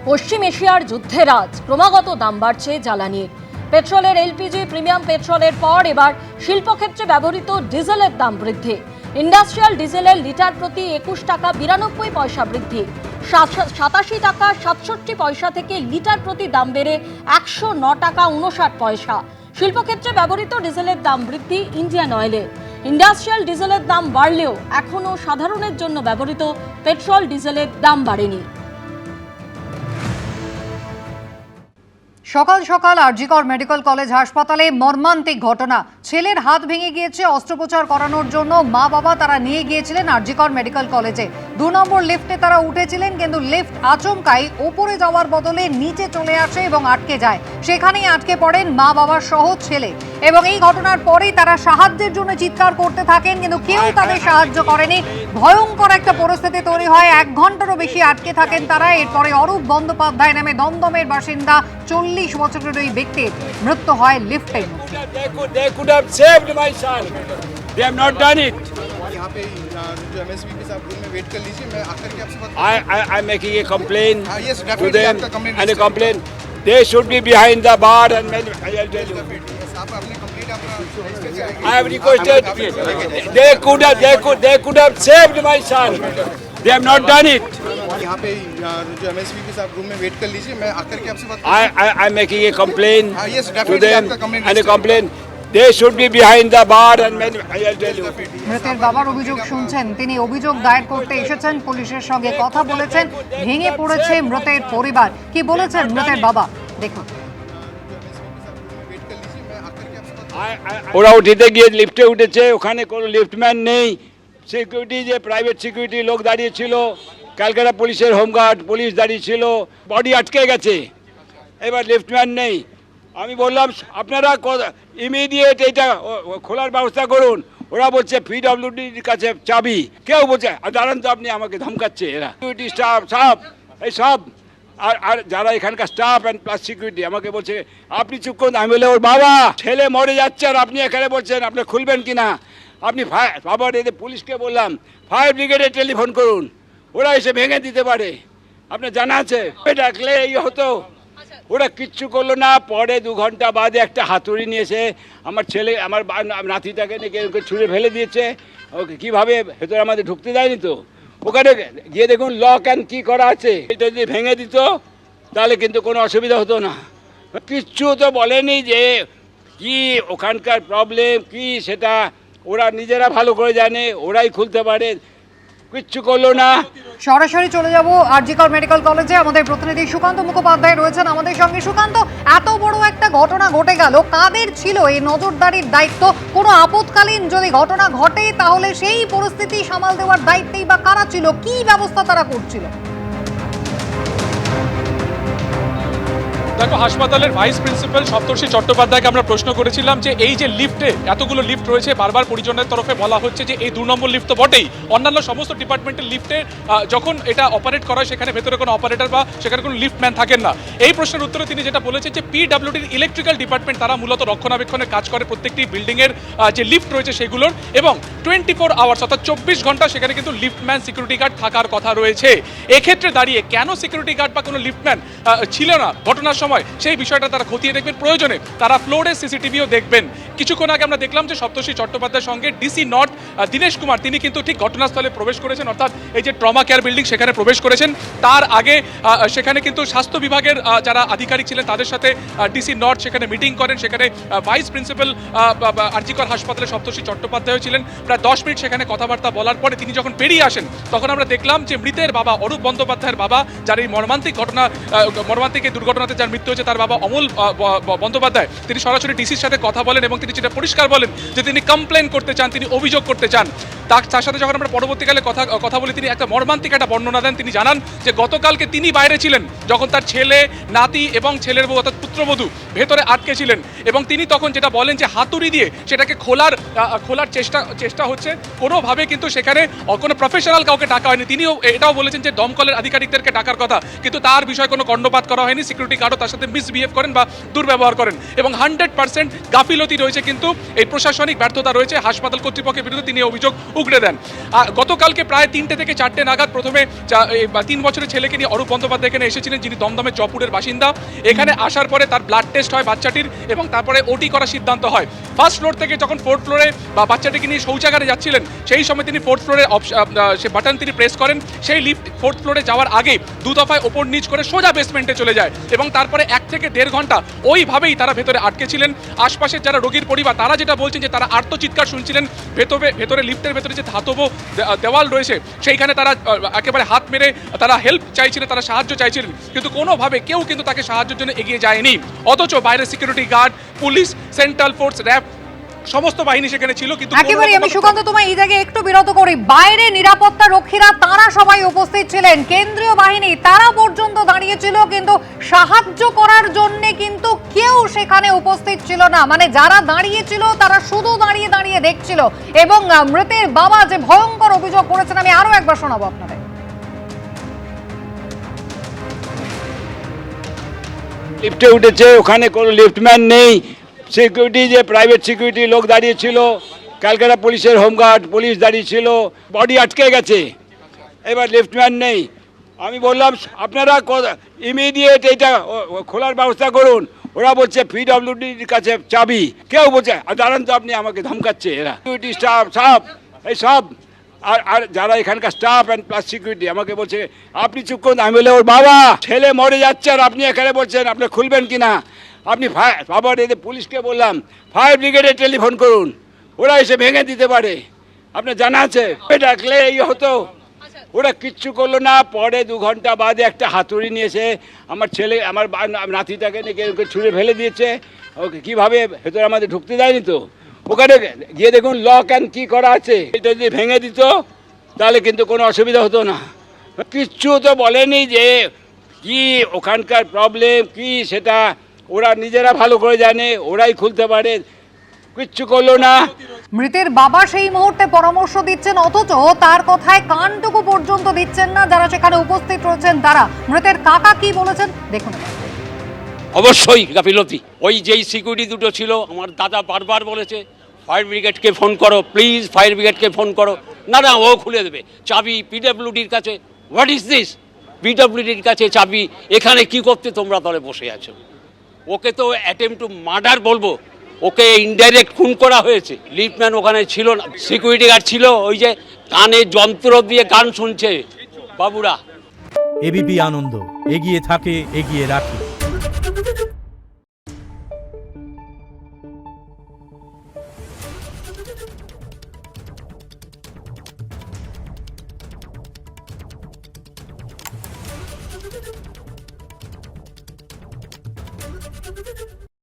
পশ্চিম এশিয়ার যুদ্ধের আজ ক্রমাগত দাম বাড়ছে জ্বালানির। পেট্রোলের এলপিজি প্রিমিয়াম পেট্রোলের পর এবার শিল্পক্ষেত্রে ব্যবহৃত ডিজেলের দাম বৃদ্ধি। ইন্ডাস্ট্রিয়াল ডিজেলের লিটার প্রতি 21 টাকা 92 পয়সা বৃদ্ধি। 87 টাকা 67 পয়সা থেকে লিটার প্রতি দাম বেড়ে 109 টাকা 59 পয়সা। শিল্পক্ষেত্রে ব্যবহৃত ডিজেলের দাম বৃদ্ধি ইন্ডিয়ান অয়েলের। ইন্ডাস্ট্রিয়াল ডিজেলের দাম বাড়লেও এখনও সাধারণের জন্য ব্যবহৃত পেট্রোল ডিজেলের দাম বাড়েনি। সকাল সকাল আরজিকর মেডিকেল কলেজ হাসপাতালে মর্মান্তিক ঘটনা। ছেলের হাত ভেঙে গিয়েছে, অস্ত্রোপচার করানোর জন্য মা বাবা তারা নিয়ে গিয়েছিলেন আরজিকর মেডিকেল কলেজে। 2 নম্বর লিফটে তারা উঠেছিলেন, কিন্তু লিফট আচমকাই উপরে যাওয়ার বদলে নিচে চলে আসে এবং আটকে যায়। সেখানেই আটকে পড়েন মা বাবার সহ ছেলে, এবং এই ঘটনার পরেই তারা সাহায্যের জন্য চিৎকার করতে থাকেন, কিন্তু কেউ তাদের সাহায্য করেনি। ভয়ঙ্কর একটা পরিস্থিতি তৈরি হয়। 1 ঘন্টারও বেশি আটকে থাকেন তারা। এরপরে অরূপ বন্দ্যোপাধ্যায় নামে দমদমের বাসিন্দা 40 বছরের ওই ব্যক্তির মৃত্যু হয় লিফটের মধ্যে। They could have saved my son. They have not done it. यहाँ पे जो एमएसपी के साथ रूम में वेट कर लीजिए, मैं आकर के आपसे बात I'm making a complaint yes, to definitely, them आपका complaint and a register complaint. They should be behind the bar and I'll tell you. आप अपने कंप्लीट आपका I have requested. They could have saved my son. They have not done it. यहाँ पे जो MSP के साथ room में wait कर लीजिए, मैं आकर के आपसे बात I'm making a complaint yes, to definitely, them आपका complaint and a register complaint. They should be behind the bar and I'll tell you. মৃতের বাবার অভিযোগ শুনছেন। তিনি অভিযোগ দায়ের করতে এসেছেন, পুলিশের সঙ্গে কথা বলেছেন। ভেঙে পড়েছে মৃতের পরিবার। কি বলেছেন মৃতের বাবা দেখুন। ওরা উঠিতে গিয়ে লিফটে উঠেছে, ওখানে কোনো লিফটম্যান নেই। সিকিউরিটি যে প্রাইভেট সিকিউরিটি লোক দাঁড়িয়ে ছিল, ক্যালকাটা পুলিশের হোমগার্ড পুলিশ দাঁড়িয়ে ছিল, বডি আটকে গেছে। এবার লিফটম্যান নেই। আমি বললাম আপনারা ইমিডিয়েট এইটা খোলার ব্যবস্থা করুন। ওরা বলছে পিডব্লিউডির কাছে চাবি। কেউ বলছে দাঁড়ান তো, আপনি আমাকে ধমকাচ্ছে এরা। সিকিউরিটি স্টাফ এই সব আর যারা এখানকার স্টাফ অ্যান্ড প্লাস সিকিউরিটি আমাকে বলছে আপনি চুপ করুন। আমি বলে ওর বাবা ছেলে মরে যাচ্ছে আর আপনি এখানে বলছেন আপনি খুলবেন কিনা। আপনি বাবার এদের পুলিশকে বললাম ফায়ার ব্রিগেডে টেলিফোন করুন, ওরা এসে ভেঙে দিতে পারে। আপনার জানা আছে ডাকলে এই হতো। ওরা কিচ্ছু করলো না। পরে 2 ঘন্টা বাদে একটা হাতুড়ি নিয়েছে আমার ছেলে আমার নাতিটাকে নিয়ে ছুঁড়ে ফেলে দিয়েছে। ওকে কীভাবে ভেতরে আমাদের ঢুকতে দেয়নি তো। ওখানে গিয়ে দেখুন লক অ্যান্ড কি করা আছে। এটা যদি ভেঙে দিত তাহলে কিন্তু কোনো অসুবিধা হতো না। কিচ্ছু তো বলেনি যে কি ওখানকার প্রবলেম কি, সেটা ওরা নিজেরা ভালো করে জানে, ওরাই খুলতে পারে। কিচ্ছু করলো না। সরাসরি চলে যাব আরজিকর মেডিকেল কলেজে। আমাদের প্রতিনিধি সুকান্ত মুখোপাধ্যায় রয়েছেন আমাদের সঙ্গে। সুকান্ত, এত বড় একটা ঘটনা ঘটে গেল, কাদের ছিল এই নজরদারির দায়িত্ব? কোনো আপৎকালীন যদি ঘটনা ঘটে তাহলে সেই পরিস্থিতি সামাল দেওয়ার দায়িত্বেই বা কারা ছিল? কি ব্যবস্থা তারা করছিল? দেখো, হাসপাতালের ভাইস প্রিন্সিপাল সপ্তর্ষি চট্টোপাধ্যায়কে আমরা প্রশ্ন করেছিলাম যে এই যে লিফটে এতগুলো লিফট রয়েছে, বারবার পরিজনের তরফে বলা হচ্ছে যে এই 2 নম্বর লিফট তো বটেই, অন্যান্য সমস্ত ডিপার্টমেন্টের লিফটে যখন এটা অপারেট করা হয় সেখানে ভেতরে কোনো অপারেটর বা সেখানে কোনো লিফটম্যান থাকেন না। এই প্রশ্নের উত্তরে তিনি যেটা বলেছেন যে পিডব্লিউডির ইলেকট্রিক্যাল ডিপার্টমেন্ট তারা মূলত রক্ষণাবেক্ষণের কাজ করে প্রত্যেকটি বিল্ডিংয়ের যে লিফট রয়েছে সেগুলোর, এবং 24 আওয়ার্স অর্থাৎ 24 ঘন্টা সেখানে কিন্তু লিফটম্যান সিকিউরিটি গার্ড থাকার কথা রয়েছে। এক্ষেত্রে দাঁড়িয়ে কেন সিকিউরিটি গার্ড বা কোনো লিফটম্যান ছিল না ঘটনার সময়, সেই বিষয়টা তারা খতিয়ে দেখবেন। প্রয়োজনে তারা ফ্লোরে সিসিটিভিও দেখবেন। কিছুক্ষণ আগে আমরা দেখলাম যে সপ্তর্ষি চট্টোপাধ্যায়ের সঙ্গে ডিসি নর্থ দীনেশ কুমার তিনি কিন্তু ঠিক ঘটনাস্থলে প্রবেশ করেছেন, অর্থাৎ এই যে ট্রমা কেয়ার বিল্ডিং সেখানে প্রবেশ করেছেন। তার আগে সেখানে কিন্তু স্বাস্থ্য বিভাগের যারা আধিকারিক ছিলেন তাদের সাথে ডিসি নর্থ সেখানে মিটিং করেন। সেখানে ভাইস প্রিন্সিপাল আরজিকর হাসপাতালে সপ্তর্ষি চট্টোপাধ্যায় ছিলেন। প্রায় 10 মিনিট সেখানে কথাবার্তা বলার পরে তিনি যখন বেরিয়ে আসেন তখন আমরা দেখলাম যে মৃতের বাবা অরূপ বন্দ্যোপাধ্যায়ের বাবা, যার এই মর্মান্তিক এই দুর্ঘটনাতে যার মৃত্যু হয়েছে, তার বাবা অমল বন্দ্যোপাধ্যায় তিনি সরাসরি ডিসির সাথে কথা বলেন এবং তিনি যেটা পরিষ্কার বলেন যে তিনি কমপ্লেন করতে চান, তিনি অভিযোগ করতে চান। তার সাথে যখন আমরা পরবর্তীকালে কথা বলি তিনি একটা মর্মান্তিক একটা বর্ণনা দেন। তিনি জানান যে গতকালকে তিনি বাইরে ছিলেন যখন তার ছেলে, নাতি এবং ছেলের বউ অর্থাৎ পুত্রবধূ ভেতরে আটকে ছিলেন, এবং তিনি তখন যেটা বলেন যে হাতুড়ি দিয়ে সেটাকে খোলার চেষ্টা হচ্ছে। কোনোভাবে কিন্তু সেখানে কোনো প্রফেশনাল কাউকে ডাকা হয়নি। তিনিও এটাও বলেছেন যে দমকলের আধিকারিকদেরকে ডাকার কথা, কিন্তু তার বিষয়ে কোনো কর্ণপাত করা হয়নি। সিকিউরিটি গার্ডও তার সাথে মিসবিহেভ করেন বা দুর্ব্যবহার করেন, এবং 100% গাফিলতি রয়েছে রয়েছে, কিন্তু এই প্রশাসনিক ব্যর্থতা রয়েছে হাসপাতাল কর্তৃপক্ষের বিরুদ্ধে তিনি অভিযোগ উগড়ে দেন। গতকালকে প্রায় 3টে থেকে 4টে নাগাদ প্রথমে 3 বছরের ছেলেকে নিয়ে অরূপ বন্দ্যোপাধ্যায় এখানে এসেছিলেন, যিনি দমদমের জয়পুরের বাসিন্দা। এখানে আসার পরে তার ব্লাড টেস্ট হয় বাচ্চাটির এবং তারপরে ওটি করার সিদ্ধান্ত হয়। ফার্স্ট ফ্লোর থেকে যখন 4th ফ্লোরে বা বাচ্চাটিকে নিয়ে শৌচাগারে যাচ্ছিলেন, সেই সময় তিনি 4th ফ্লোরে সে বাটন তিনি প্রেস করেন। সেই লিফট 4th ফ্লোরে যাওয়ার আগে 2 দফায় ওপর নিচ করে সোজা বেসমেন্টে চলে যায় এবং তারপরে 1 থেকে 1.5 ঘন্টা ওইভাবেই তারা ভেতরে আটকে ছিলেন। আশপাশের যারা রোগীর পরিবার তারা যেটা বলছেন যে তারা আর্তচিৎকার শুনছিলেন। ভেতরে লিফটের ভেতরে যে ধাতব দেওয়াল রয়েছে সেইখানে তারা একেবারে হাত মেরে তারা হেল্প চাইছিলেন, তারা সাহায্য চাইছিলেন, কিন্তু কোনোভাবে কেউ কিন্তু তাকে সাহায্যের জন্য এগিয়ে যায়নি। অথচ বাইরে security guard, police, central force, RAB সমস্ত বাহিনী সেখানে ছিল, কিন্তু একেবারে আমি সুকান্ত তোমায় এই জায়গায় একটু বিরত করি। বাইরে নিরাপত্তা রক্ষীরা তারা সবাই উপস্থিত ছিলেন, কেন্দ্রীয় বাহিনী তারা পর্যন্ত দাঁড়িয়েছিল, কিন্তু সাহায্য করার জন্য কিন্তু কেউ সেখানে উপস্থিত ছিল না। মানে যারা দাঁড়িয়েছিল তারা শুধু দাঁড়িয়ে দাঁড়িয়ে দেখছিল। এবং মৃতের বাবা যে ভয়ঙ্কর অভিযোগ করেছেন, আমি আরো একবার শোনাবো আপনাদের। লিফটে উঠেছে, ওখানে কোনো লিফটম্যান নেই, সিকিউরিটি যে প্রাইভেট সিকিউরিটি লোক দাঁড়িয়ে ছিল, ক্যালকাটা পুলিশের হোমগার্ড পুলিশ দাঁড়িয়ে ছিল, বডি আটকে গেছে, এবার লিফটম্যান নেই। আমি বললাম আপনারা ইমিডিয়েট এইটা খোলার ব্যবস্থা করুন। ওরা বলছে পিডব্লিউডির কাছে চাবি, কেউ বলছে দাঁড়ান তো আপনি, আমাকে ধমকাচ্ছে এরা সিকিউরিটি স্টাফ সব এই সব আর যারা এখানকার স্টাফ অ্যান্ড প্লাস সিকিউরিটি আমাকে বলছে আপনি চুপ করুন। আমি বলে ওর বাবা ছেলে মরে যাচ্ছে আর আপনি এখানে বলছেন আপনি খুলবেন কি না? আপনি বাবার এদের পুলিশকে বললাম ফায়ার ব্রিগেডে টেলিফোন করুন, ওরা এসে ভেঙে দিতে পারে, আপনার জানা আছে। ডাকলে এই হতো, ওরা কিচ্ছু করলো না। পরে 2 ঘন্টা বাদে একটা হাতুড়ি নিয়েছে, আমার ছেলে আমার নাতিটাকে নিয়ে ছুঁড়ে ফেলে দিয়েছে। ওকে কীভাবে ভেতরে আমাদের ঢুকতে দেয়নি তো। ওখানে গিয়ে দেখুন লক অ্যান্ড কি করা আছে, এটা যদি ভেঙে দিত তাহলে কিন্তু কোনো অসুবিধা হতো না। কিচ্ছু তো বলেনি যে কি ওখানকার প্রবলেম কি, সেটা ওরা নিজেরা ভালো করে জানে, ওরাই খুলতে পারে, কিচ্ছু করলো না। মৃতের বাবা সেই মুহূর্তে পরামর্শ দিচ্ছেন, অথচ তার কথায় কানটুকু পর্যন্ত দিচ্ছেন না যারা সেখানে উপস্থিত রয়েছেন তারা। মৃতের কাকা কি বলেছেন দেখুন। অবশ্যই গাফিলতি। ওই যেই সিকিউরিটি দুটো ছিল, আমার দাদা বারবার বলেছে ফায়ার ব্রিগেডকে ফোন করো, প্লিজ ফায়ার ব্রিগেডকে ফোন করো। না না, ও খুলে দেবে। চাবি পিডব্লিউডির কাছে। What is this? পিডব্লিউডির কাছে চাবি, এখানে কি করতে তোমরা দলে বসে আছো? ওকে তো অ্যাটেম্প টু মার্ডার বলবো, ওকে ইনডাইরেক্ট খুন করা হয়েছে। লিফটম্যান ওখানে ছিল না, সিকিউরিটি গার্ড ছিল, ওই যে কানে যন্ত্র দিয়ে গান শুনছে বাবুরা। এবিপি আনন্দ, এগিয়ে থাকে, এগিয়ে রাখে।